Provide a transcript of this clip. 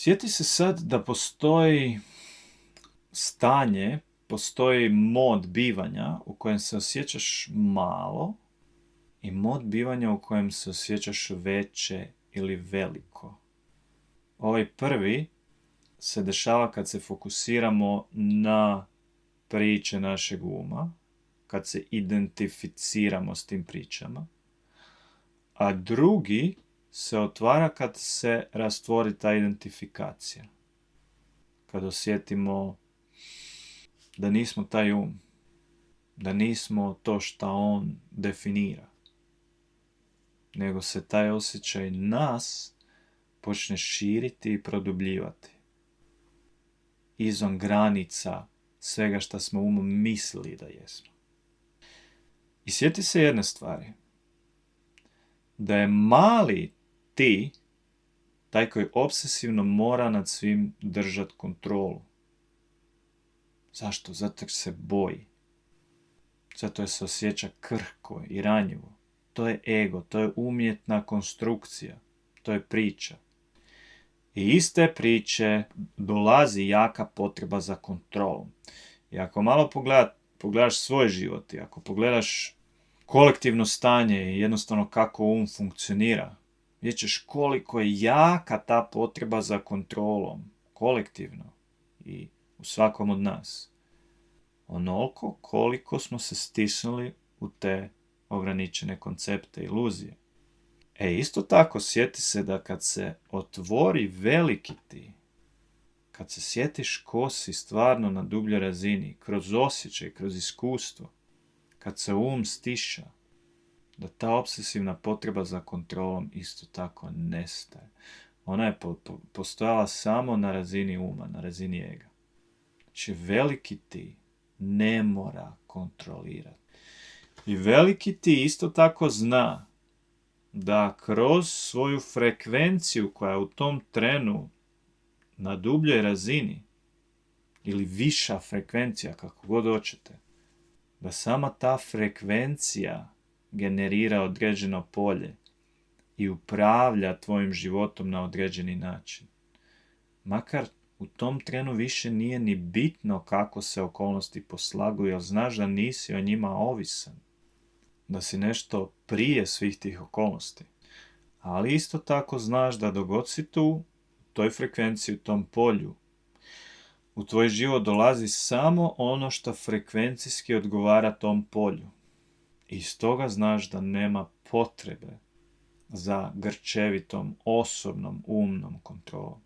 Sjeti se sad da postoji stanje, postoji mod bivanja u kojem se osjećaš malo i mod bivanja u kojem se osjećaš veće ili veliko. Ovaj prvi se dešava kad se fokusiramo na priče našeg uma, kad se identificiramo s tim pričama, a drugi se otvara kad se rastvori ta identifikacija. Kad osjetimo da nismo taj um, da nismo to šta on definira, nego se taj osjećaj nas počne širiti i produbljivati izvan granica svega šta smo umom mislili da jesmo. I sjeti se jedne stvari, da je mali ti taj koji obsesivno mora nad svim držat kontrolu. Zašto? Zato jer se boji. Zato jer se osjeća krhko i ranjivo. To je ego, to je umjetna konstrukcija, to je priča. I iz te priče dolazi jaka potreba za kontrolom. I ako malo pogledaš svoj život i ako pogledaš kolektivno stanje i jednostavno kako um funkcionira, vidjet ćeš koliko je jaka ta potreba za kontrolom, kolektivno i u svakom od nas. Onoliko koliko smo se stisnuli u te ograničene koncepte, iluzije. Isto tako sjeti se da kad se otvori veliki ti, kad se sjetiš ko si stvarno na dubljoj razini, kroz osjećaj, kroz iskustvo, kad se um stiša, da ta obsesivna potreba za kontrolom isto tako nestaje. Ona je postojala samo na razini uma, na razini ega. Znači veliki ti ne mora kontrolirati. I veliki ti isto tako zna da kroz svoju frekvenciju koja je u tom trenu na dubljoj razini ili viša frekvencija, kako god hoćete, da sama ta frekvencija generira određeno polje i upravlja tvojim životom na određeni način. Makar u tom trenu više nije ni bitno kako se okolnosti poslaguju, jer znaš da nisi o njima ovisan, da si nešto prije svih tih okolnosti. Ali isto tako znaš da dok god si tu, u toj frekvenciji, u tom polju, u tvoj život dolazi samo ono što frekvencijski odgovara tom polju. I stoga znaš da nema potrebe za grčevitom, osobnom, umnom kontrolom.